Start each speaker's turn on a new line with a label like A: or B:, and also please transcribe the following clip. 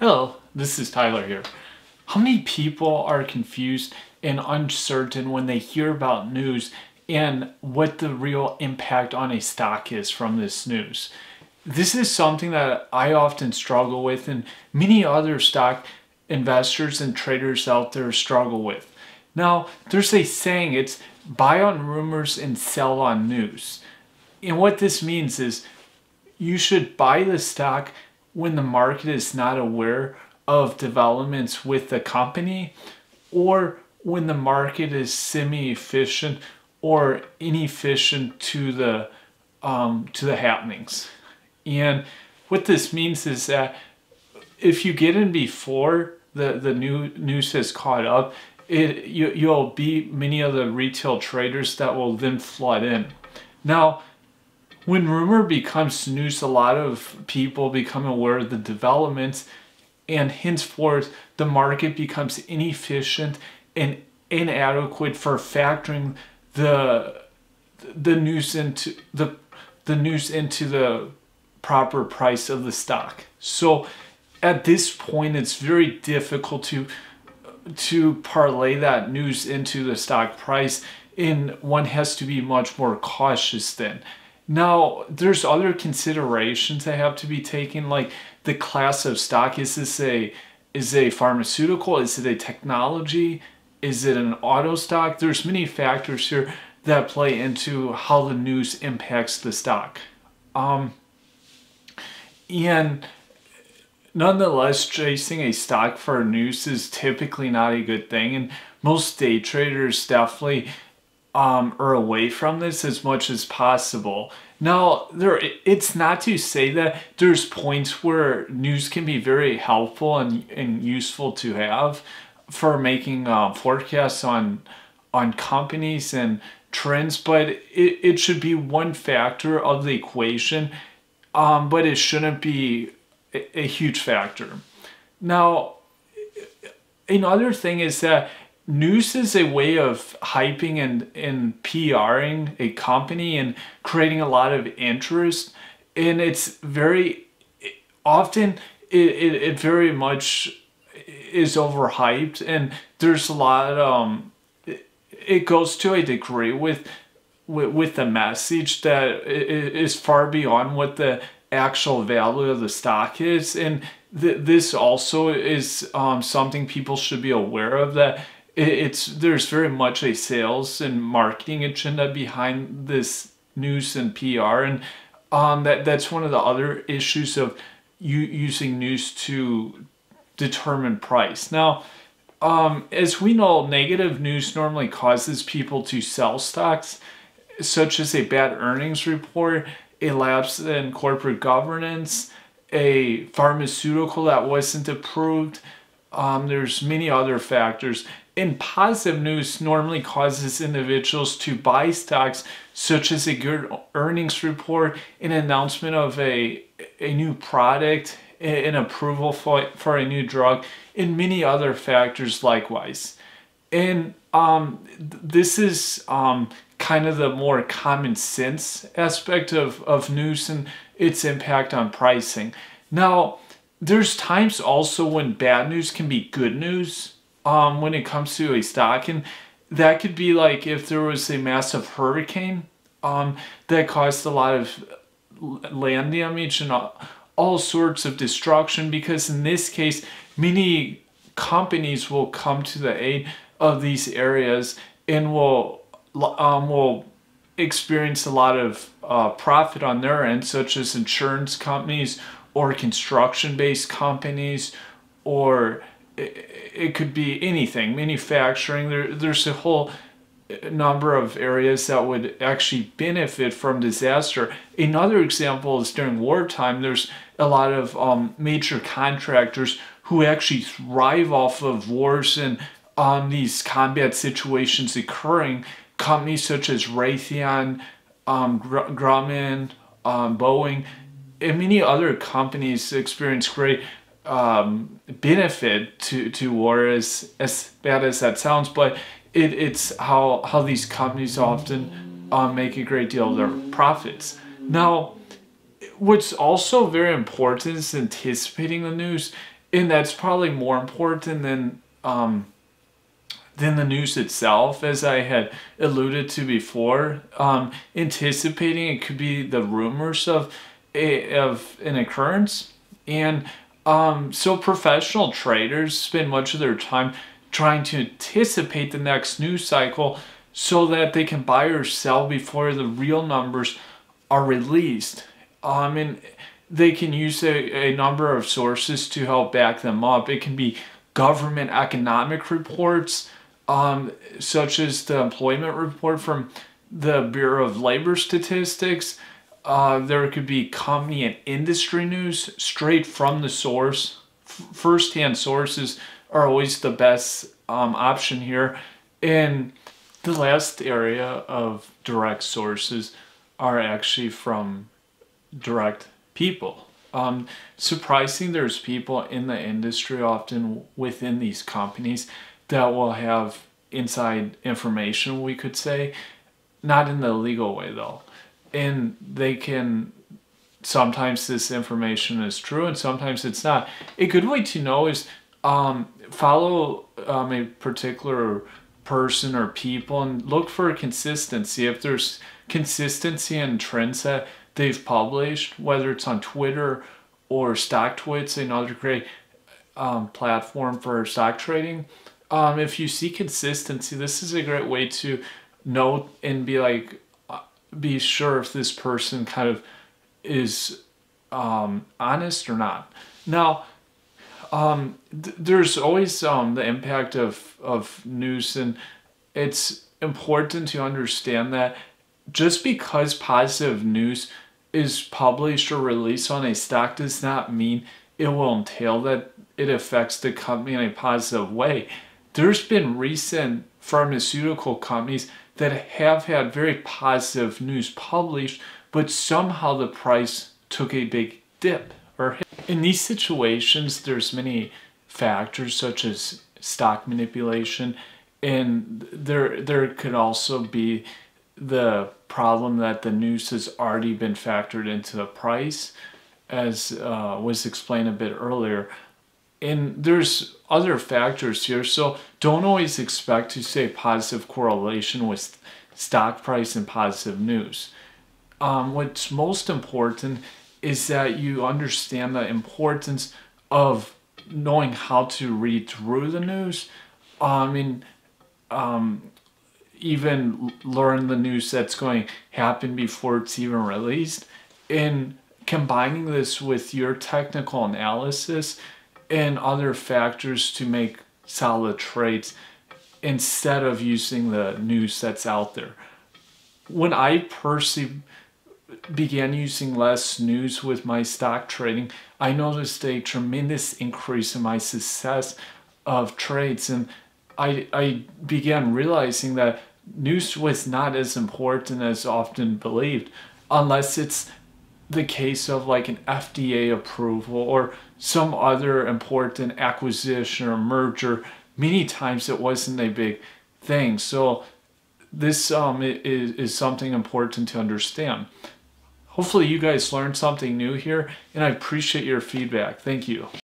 A: Hello, this is Tyler here. How many people are confused and uncertain when they hear about news and what the real impact on a stock is from this news? This is something that I often struggle with, and many other stock investors and traders out there struggle with. Now, there's a saying, it's buy on rumors and sell on news. And what this means is you should buy the stock when the market is not aware of developments with the company, or when the market is semi-efficient or inefficient to the happenings. And what this means is that if you get in before the new news has caught up, you'll beat many of the retail traders that will then flood in. Now, when rumor becomes news, a lot of people become aware of the developments, and henceforth the market becomes inefficient and inadequate for factoring the news into the proper price of the stock. So at this point, it's very difficult to parlay that news into the stock price, and one has to be much more cautious then. Now, there's other considerations that have to be taken, like the class of stock. Is this a pharmaceutical? Is it a technology? Is it an auto stock? There's many factors here that play into how the news impacts the stock. And nonetheless, chasing a stock for news is typically not a good thing, and most day traders definitely are away from this as much as possible. Now, it's not to say that there's points where news can be very helpful and useful to have for making forecasts on companies and trends, but it should be one factor of the equation, but it shouldn't be a huge factor. Now, another thing is that news is a way of hyping and PRing a company and creating a lot of interest, and it's very often it very much is overhyped, and there's a lot it goes to a degree with the message that is far beyond what the actual value of the stock is, and this also is something people should be aware of, that there's very much a sales and marketing agenda behind this news and PR, and that's one of the other issues of using news to determine price. Now, as we know, negative news normally causes people to sell stocks, such as a bad earnings report, a lapse in corporate governance, a pharmaceutical that wasn't approved. There's many other factors. And positive news normally causes individuals to buy stocks, such as a good earnings report, an announcement of a new product, an approval for a new drug, and many other factors likewise. And this is kind of the more common sense aspect of news and its impact on pricing. Now, there's times also when bad news can be good news when it comes to a stock, and that could be like if there was a massive hurricane that caused a lot of land damage and all sorts of destruction, because in this case many companies will come to the aid of these areas and will experience a lot of profit on their end, such as insurance companies or construction-based companies, or it could be anything, manufacturing. There's a whole number of areas that would actually benefit from disaster. Another example is during wartime. There's a lot of major contractors who actually thrive off of wars and these combat situations occurring. Companies such as Raytheon, Grumman, Boeing, and many other companies experience great benefit to war, as bad as that sounds, but it's how these companies often make a great deal of their profits. Now, what's also very important is anticipating the news And that's probably more important than the news itself, as I had alluded to before. Anticipating it could be the rumors of an occurrence. And so professional traders spend much of their time trying to anticipate the next news cycle so that they can buy or sell before the real numbers are released. And they can use a number of sources to help back them up. It can be government economic reports, such as the employment report from the Bureau of Labor Statistics. There could be company and industry news straight from the source. First-hand sources are always the best option here. And the last area of direct sources are actually from direct people. Surprising, there's people in the industry, often within these companies, that will have inside information, we could say, not in the legal way though. And they can, sometimes this information is true and sometimes it's not. A good way to know is follow a particular person or people and look for consistency. If there's consistency in trends that they've published, whether it's on Twitter or StockTwits, another great platform for stock trading. If you see consistency, this is a great way to note and be sure if this person kind of is honest or not. Now, there's always the impact of news, and it's important to understand that just because positive news is published or released on a stock does not mean it will entail that it affects the company in a positive way. There's been recent pharmaceutical companies that have had very positive news published, but somehow the price took a big dip or hit. In these situations, there's many factors such as stock manipulation, and there could also be the problem that the news has already been factored into the price, as was explained a bit earlier. And there's other factors here, so don't always expect to see a positive correlation with stock price and positive news. What's most important is that you understand the importance of knowing how to read through the news. Even learn the news that's going to happen before it's even released, and combining this with your technical analysis and other factors to make solid trades instead of using the news that's out there. When I personally began using less news with my stock trading, I noticed a tremendous increase in my success of trades, and I began realizing that news was not as important as often believed, unless it's the case of like an FDA approval or some other important acquisition or merger. Many times it wasn't a big thing. So this is something important to understand. Hopefully you guys learned something new here, and I appreciate your feedback. Thank you.